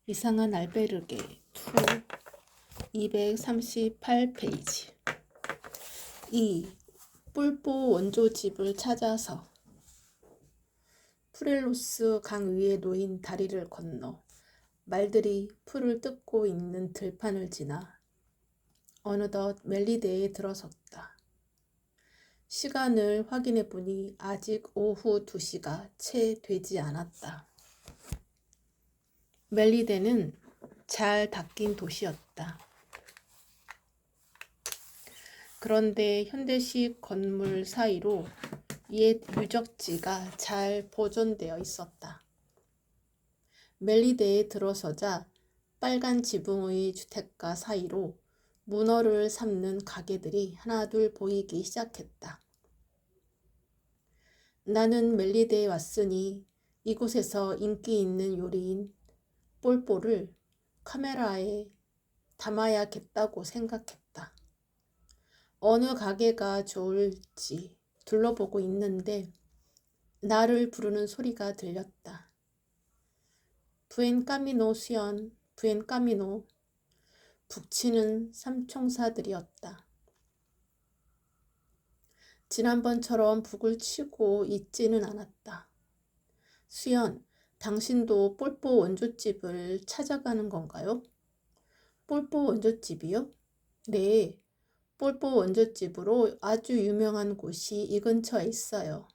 이상한 알베르게 2 238페이지 2. 뿔보 원조집을 찾아서 프렐로스 강 위에 놓인 다리를 건너 말들이 풀을 뜯고 있는 들판을 지나 어느덧 멜리데에 들어섰다. 시간을 확인해 보니 아직 오후 2시가 채 되지 않았다. 멜리데는 잘 닦인 도시였다. 그런데 현대식 건물 사이로 옛 유적지가 잘 보존되어 있었다. 멜리데에 들어서자 빨간 지붕의 주택가 사이로 문어를 삶는 가게들이 하나둘 보이기 시작했다. 나는 멜리데에 왔으니 이곳에서 인기 있는 요리인 폴뽀를 카메라에 담아야겠다고 생각했다. 어느 가게가 좋을지 둘러보고 있는데 나를 부르는 소리가 들렸다. 부엔카미노 수연, 부엔카미노. 북치는 삼총사들이었다. 지난번처럼 북을 치고 있지는 않았다. 수연, 당신도 폴뽀 원조집을 찾아가는 건가요? 폴뽀 원조집이요? 네, 폴뽀 원조집으로 아주 유명한 곳이 이 근처에 있어요.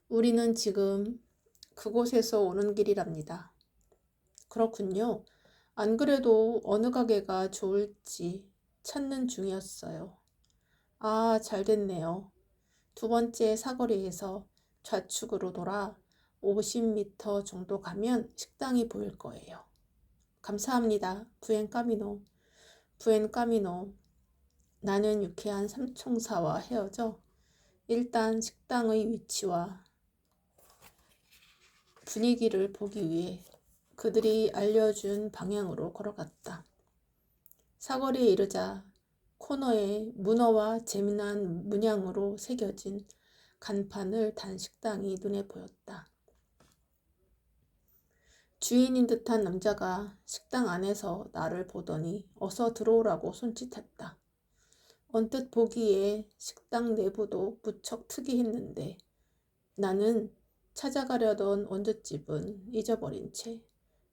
우리는 지금 그곳에서 오는 길이랍니다. 그렇군요. 안 그래도 어느 가게가 좋을지 찾는 중이었어요. 아, 잘 됐네요. 2번째 사거리에서 좌측으로 돌아 50m 정도 가면 식당이 보일 거예요. 감사합니다. 부엔카미노. 부엔카미노. 나는 유쾌한 삼총사와 헤어져 일단 식당의 위치와 분위기를 보기 위해 그들이 알려준 방향으로 걸어갔다. 사거리에 이르자 코너에 문어와 재미난 문양으로 새겨진 간판을 단 식당이 눈에 보였다. 주인인 듯한 남자가 식당 안에서 나를 보더니 어서 들어오라고 손짓했다. 언뜻 보기에 식당 내부도 무척 특이했는데 나는 찾아가려던 원조집은 잊어버린 채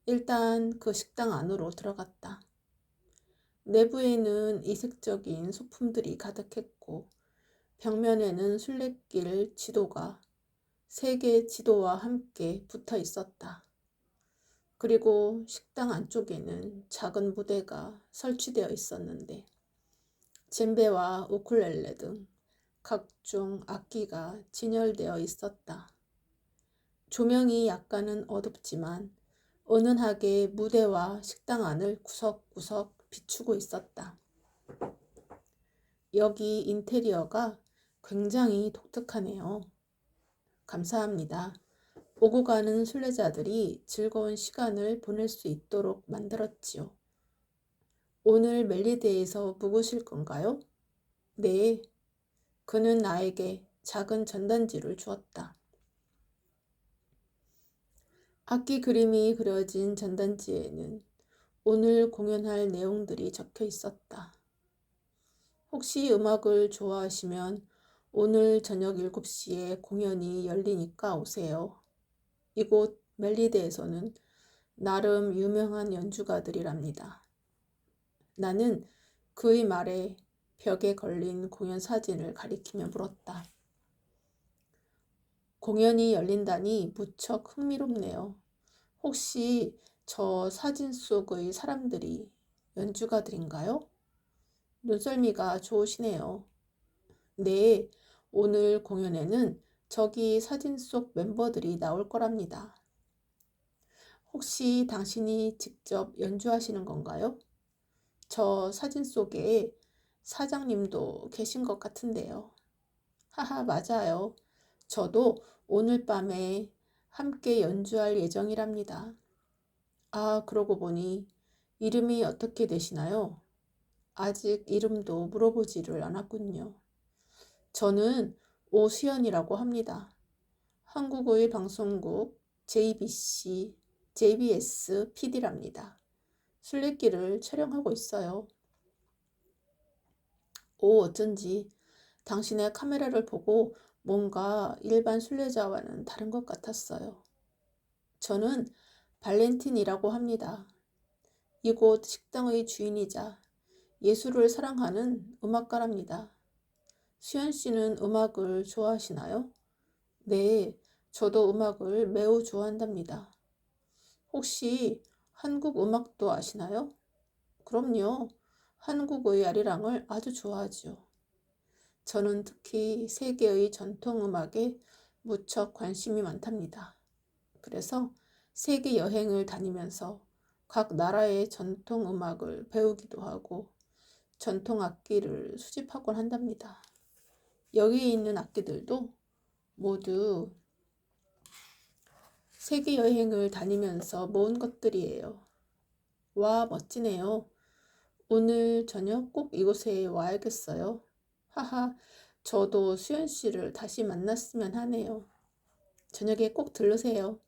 일단 그 식당 안으로 들어갔다. 내부에는 이색적인 소품들이 가득했고 벽면에는 순례길 지도가 3개 지도와 함께 붙어 있었다. 그리고 식당 안쪽에는 작은 무대가 설치되어 있었는데 젬베와 우쿨렐레 등 각종 악기가 진열되어 있었다. 조명이 약간은 어둡지만 은은하게 무대와 식당 안을 구석구석 비추고 있었다. 여기 인테리어가 굉장히 독특하네요. 감사합니다. 오고 가는 순례자들이 즐거운 시간을 보낼 수 있도록 만들었지요. 오늘 멜리데에서 묵으실 건가요? 네. 그는 나에게 작은 전단지를 주었다. 악기 그림이 그려진 전단지에는 오늘 공연할 내용들이 적혀 있었다. 혹시 음악을 좋아하시면 오늘 저녁 7시에 공연이 열리니까 오세요. 이곳 멜리데에서는 나름 유명한 연주가들이랍니다. 나는 그의 말에 벽에 걸린 공연 사진을 가리키며 물었다. 공연이 열린다니 무척 흥미롭네요. 혹시 저 사진 속의 사람들이 연주가들인가요? 눈썰미가 좋으시네요. 네, 오늘 공연에는 저기 사진 속 멤버들이 나올 거랍니다. 혹시 당신이 직접 연주하시는 건가요? 저 사진 속에 사장님도 계신 것 같은데요. 하하, 맞아요. 저도 오늘 밤에 함께 연주할 예정이랍니다. 아, 그러고 보니 이름이 어떻게 되시나요? 아직 이름도 물어보지를 않았군요. 저는 오수연이라고 합니다. 한국의 방송국 JBC JBS PD랍니다. 술래길을 촬영하고 있어요. 오, 어쩐지 당신의 카메라를 보고 뭔가 일반 순례자와는 다른 것 같았어요. 저는 발렌틴이라고 합니다. 이곳 식당의 주인이자 예술을 사랑하는 음악가랍니다. 수연 씨는 음악을 좋아하시나요? 네, 저도 음악을 매우 좋아한답니다. 혹시 한국 음악도 아시나요? 그럼요. 한국의 아리랑을 아주 좋아하지요. 저는 특히 세계의 전통 음악에 무척 관심이 많답니다. 그래서 세계 여행을 다니면서 각 나라의 전통 음악을 배우기도 하고 전통 악기를 수집하곤 한답니다. 여기에 있는 악기들도 모두 세계 여행을 다니면서 모은 것들이에요. 와, 멋지네요. 오늘 저녁 꼭 이곳에 와야겠어요. 하하, 저도 수연 씨를 다시 만났으면 하네요. 저녁에 꼭 들르세요.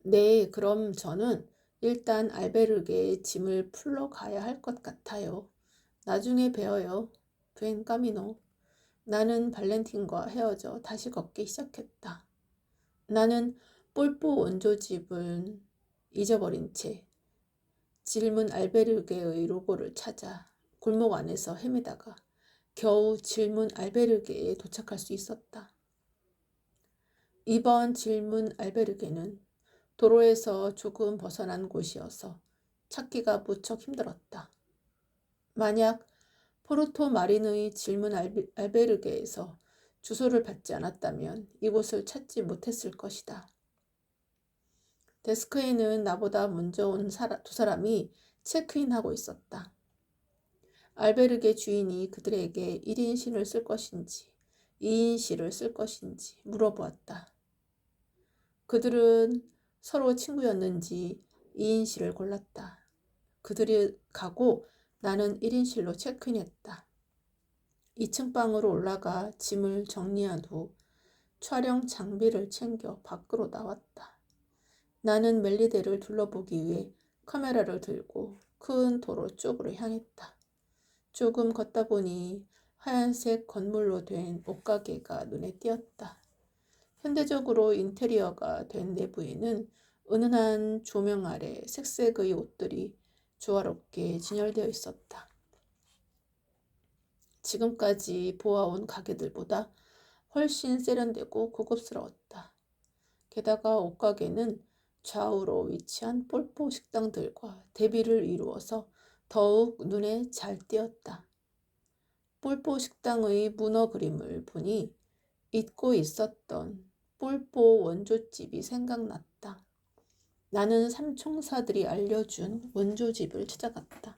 네, 그럼 저는 일단 알베르게에 짐을 풀러 가야 할 것 같아요. 나중에 뵈어요. 벤 까미노. 나는 발렌틴과 헤어져 다시 걷기 시작했다. 나는 폴포 원조집은 잊어버린 채 질문 알베르게의 로고를 찾아 골목 안에서 헤매다가 겨우 질문 알베르게에 도착할 수 있었다. 이번 질문 알베르게는 도로에서 조금 벗어난 곳이어서 찾기가 무척 힘들었다. 만약 포르토 마린의 질문 알베르게에서 주소를 받지 않았다면 이곳을 찾지 못했을 것이다. 데스크에는 나보다 먼저 온 두 사람이 체크인하고 있었다. 알베르게 주인이 그들에게 1인실을 쓸 것인지 2인실을 쓸 것인지 물어보았다. 그들은 서로 친구였는지 2인실을 골랐다. 그들이 가고 나는 1인실로 체크인했다. 2층 방으로 올라가 짐을 정리한 후 촬영 장비를 챙겨 밖으로 나왔다. 나는 멜리데를 둘러보기 위해 카메라를 들고 큰 도로 쪽으로 향했다. 조금 걷다 보니 하얀색 건물로 된 옷가게가 눈에 띄었다. 현대적으로 인테리어가 된 내부에는 은은한 조명 아래 색색의 옷들이 조화롭게 진열되어 있었다. 지금까지 보아온 가게들보다 훨씬 세련되고 고급스러웠다. 게다가 옷가게는 좌우로 위치한 폴포 식당들과 대비를 이루어서 더욱 눈에 잘 띄었다. 폴포 식당의 문어 그림을 보니 잊고 있었던 폴포 원조집이 생각났다. 나는 삼총사들이 알려준 원조집을 찾아갔다.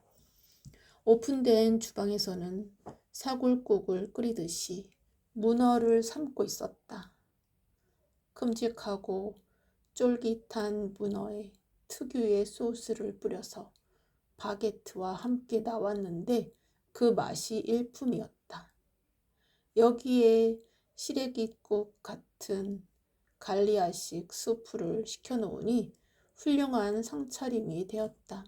오픈된 주방에서는 사골국을 끓이듯이 문어를 삶고 있었다. 큼직하고 쫄깃한 문어에 특유의 소스를 뿌려서 바게트와 함께 나왔는데 그 맛이 일품이었다. 여기에 시래기국 같은 갈리아식 수프를 시켜놓으니 훌륭한 상차림이 되었다.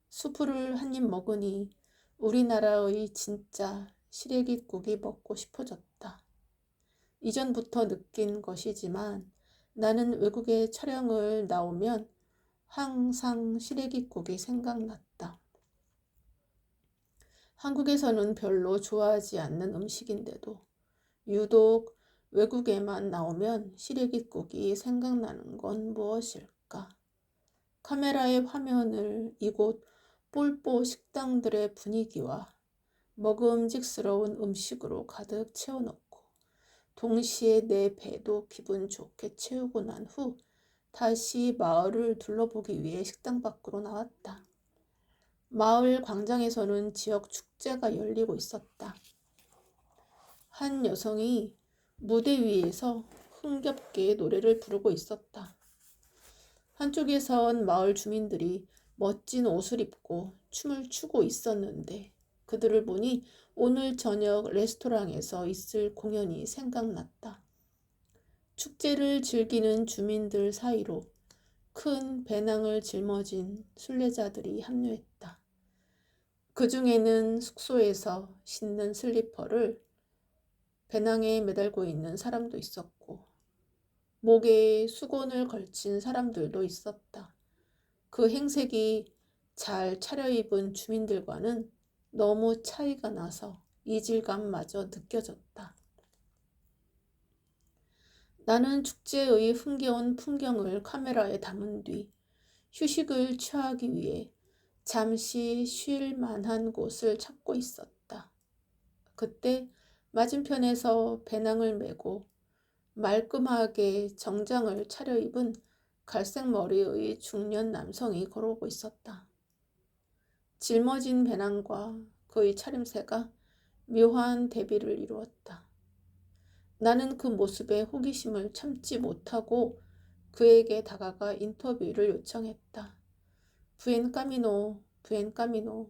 수프를 한 입 먹으니 우리나라의 진짜 시래기국이 먹고 싶어졌다. 이전부터 느낀 것이지만 나는 외국에 촬영을 나오면 항상 시래기국이 생각났다. 한국에서는 별로 좋아하지 않는 음식인데도 유독 외국에만 나오면 시래기국이 생각나는 건 무엇일까? 카메라의 화면을 이곳 폴포 식당들의 분위기와 먹음직스러운 음식으로 가득 채워놓고 동시에 내 배도 기분 좋게 채우고 난 후 다시 마을을 둘러보기 위해 식당 밖으로 나왔다. 마을 광장에서는 지역 축제가 열리고 있었다. 한 여성이 무대 위에서 흥겹게 노래를 부르고 있었다. 한쪽에선 마을 주민들이 멋진 옷을 입고 춤을 추고 있었는데 그들을 보니 오늘 저녁 레스토랑에서 있을 공연이 생각났다. 축제를 즐기는 주민들 사이로 큰 배낭을 짊어진 순례자들이 합류했다. 그 중에는 숙소에서 신는 슬리퍼를 배낭에 매달고 있는 사람도 있었고, 목에 수건을 걸친 사람들도 있었다. 그 행색이 잘 차려입은 주민들과는 너무 차이가 나서 이질감마저 느껴졌다. 나는 축제의 흥겨운 풍경을 카메라에 담은 뒤 휴식을 취하기 위해 잠시 쉴 만한 곳을 찾고 있었다. 그때 맞은편에서 배낭을 메고 말끔하게 정장을 차려입은 갈색 머리의 중년 남성이 걸어오고 있었다. 짊어진 배낭과 그의 차림새가 묘한 대비를 이루었다. 나는 그 모습에 호기심을 참지 못하고 그에게 다가가 인터뷰를 요청했다. 부엔 까미노, 부엔 까미노.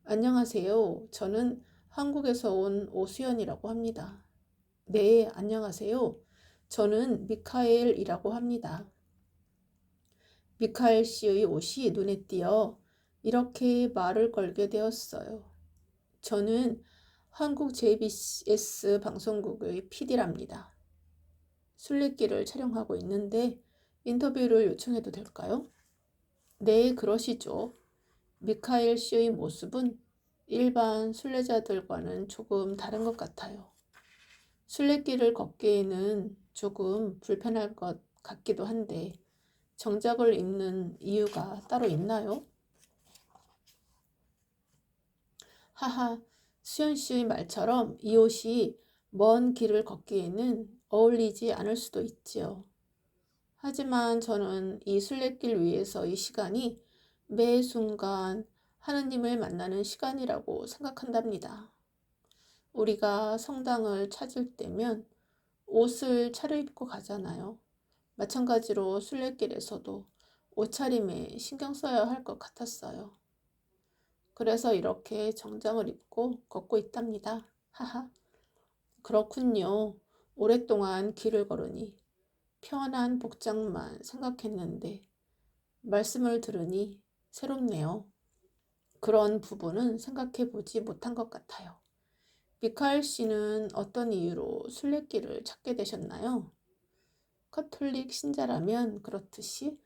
안녕하세요. 저는 한국에서 온 오수연이라고 합니다. 네, 안녕하세요. 저는 미카엘이라고 합니다. 미카엘 씨의 옷이 눈에 띄어 이렇게 말을 걸게 되었어요. 저는 한국 JBS 방송국의 PD랍니다. 순례길을 촬영하고 있는데 인터뷰를 요청해도 될까요? 네, 그러시죠. 미카엘 씨의 모습은 일반 순례자들과는 조금 다른 것 같아요. 순례길을 걷기에는 조금 불편할 것 같기도 한데 정장을 입는 이유가 따로 있나요? 하하, 수연 씨의 말처럼 이 옷이 먼 길을 걷기에는 어울리지 않을 수도 있지요. 하지만 저는 이 순례길 위에서의 시간이 매 순간 하느님을 만나는 시간이라고 생각한답니다. 우리가 성당을 찾을 때면 옷을 차려입고 가잖아요. 마찬가지로 순례길에서도 옷차림에 신경 써야 할 것 같았어요. 그래서 이렇게 정장을 입고 걷고 있답니다. 하하. 그렇군요. 오랫동안 길을 걸으니 편한 복장만 생각했는데 말씀을 들으니 새롭네요. 그런 부분은 생각해 보지 못한 것 같아요. 미카엘 씨는 어떤 이유로 순례길을 찾게 되셨나요? 카톨릭 신자라면 그렇듯이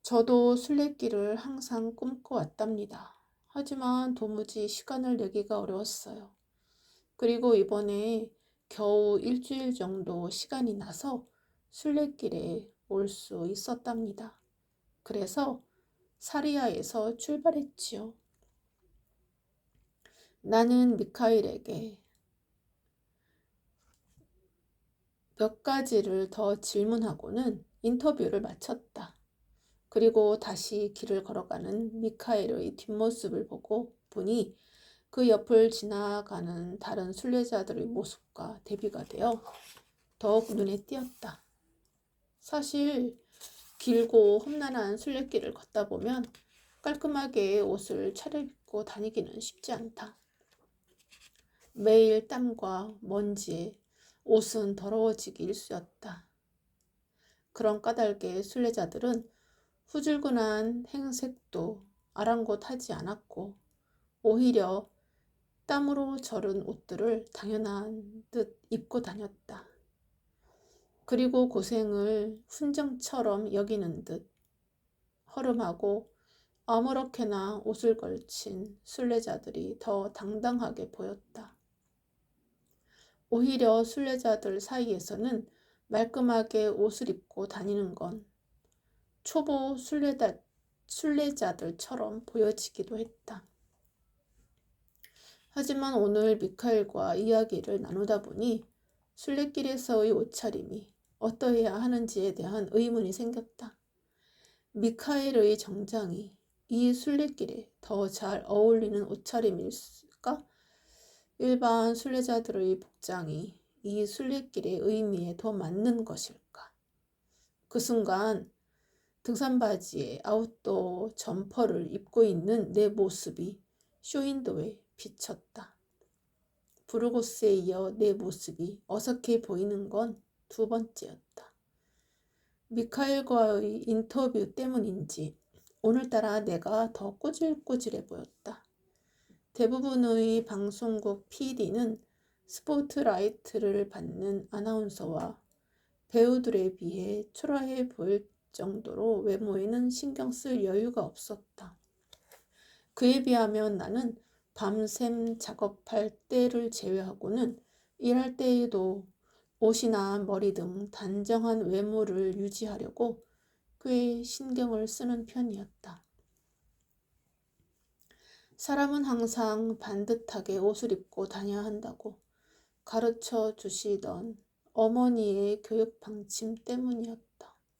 저도 순례길을 항상 꿈꿔왔답니다. 하지만 도무지 시간을 내기가 어려웠어요. 그리고 이번에 겨우 일주일 정도 시간이 나서 순례길에 올 수 있었답니다. 그래서 사리아에서 출발했지요. 나는 미카엘에게 몇 가지를 더 질문하고는 인터뷰를 마쳤다. 그리고 다시 길을 걸어가는 미카엘의 뒷모습을 보니 그 옆을 지나가는 다른 순례자들의 모습과 대비가 되어 더욱 눈에 띄었다. 사실 길고 험난한 순례길을 걷다 보면 깔끔하게 옷을 차려입고 다니기는 쉽지 않다. 매일 땀과 먼지에 옷은 더러워지기 일쑤였다. 그런 까닭에 순례자들은 후줄근한 행색도 아랑곳하지 않았고 오히려 땀으로 절은 옷들을 당연한 듯 입고 다녔다. 그리고 고생을 훈정처럼 여기는 듯 허름하고 아무렇게나 옷을 걸친 순례자들이 더 당당하게 보였다. 오히려 순례자들 사이에서는 말끔하게 옷을 입고 다니는 건 초보 순례자들처럼 보여지기도 했다. 하지만 오늘 미카엘과 이야기를 나누다 보니 순례길에서의 옷차림이 어떠해야 하는지에 대한 의문이 생겼다. 미카엘의 정장이 이 순례길에 더 잘 어울리는 옷차림일까? 일반 순례자들의 복장이 이 순례길의 의미에 더 맞는 것일까? 그 순간 등산 바지에 아웃도어 점퍼를 입고 있는 내 모습이 쇼윈도에 비쳤다. 부르고스에 이어 내 모습이 어색해 보이는 건 두 번째였다. 미카엘과의 인터뷰 때문인지 오늘따라 내가 더 꼬질꼬질해 보였다. 대부분의 방송국 PD는 스포트라이트를 받는 아나운서와 배우들에 비해 초라해 보일 정도로 외모에는 신경 쓸 여유가 없었다. 그에 비하면 나는 밤샘 작업할 때를 제외하고는 일할 때에도 옷이나 머리 등 단정한 외모를 유지하려고 꽤 신경을 쓰는 편이었다. 사람은 항상 반듯하게 옷을 입고 다녀야 한다고 가르쳐 주시던 어머니의 교육 방침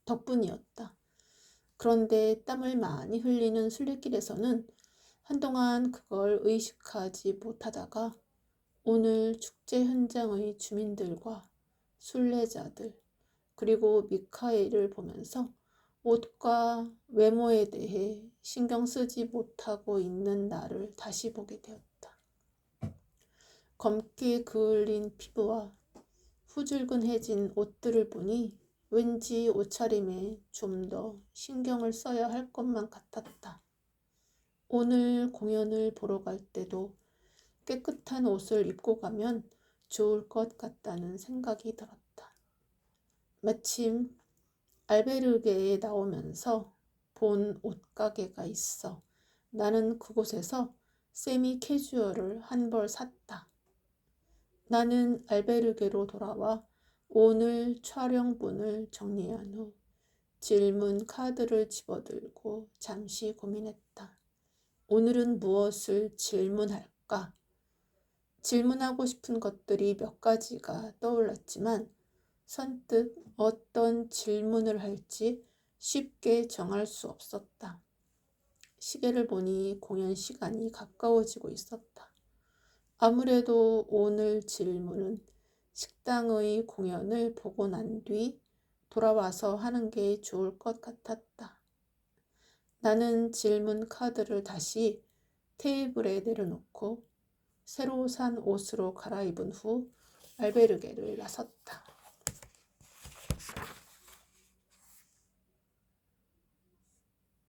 덕분이었다. 그런데 땀을 많이 흘리는 순례길에서는 한동안 그걸 의식하지 못하다가 오늘 축제 현장의 주민들과 순례자들 그리고 미카엘을 보면서 옷과 외모에 대해 신경 쓰지 못하고 있는 나를 다시 보게 되었다. 검게 그을린 피부와 후줄근해진 옷들을 보니 왠지 옷차림에 좀 더 신경을 써야 할 것만 같았다. 오늘 공연을 보러 갈 때도 깨끗한 옷을 입고 가면 좋을 것 같다는 생각이 들었다. 마침 알베르게에 나오면서 본 옷가게가 있어 나는 그곳에서 세미 캐주얼을 한 벌 샀다. 나는 알베르게로 돌아와 오늘 촬영분을 정리한 후 질문 카드를 집어들고 잠시 고민했다. 오늘은 무엇을 질문할까? 질문하고 싶은 것들이 몇 가지가 떠올랐지만 선뜻 어떤 질문을 할지 쉽게 정할 수 없었다. 시계를 보니 공연 시간이 가까워지고 있었다. 아무래도 오늘 질문은 식당의 공연을 보고 난 뒤 돌아와서 하는 게 좋을 것 같았다. 나는 질문 카드를 다시 테이블에 내려놓고 새로 산 옷으로 갈아입은 후 알베르게를 나섰다.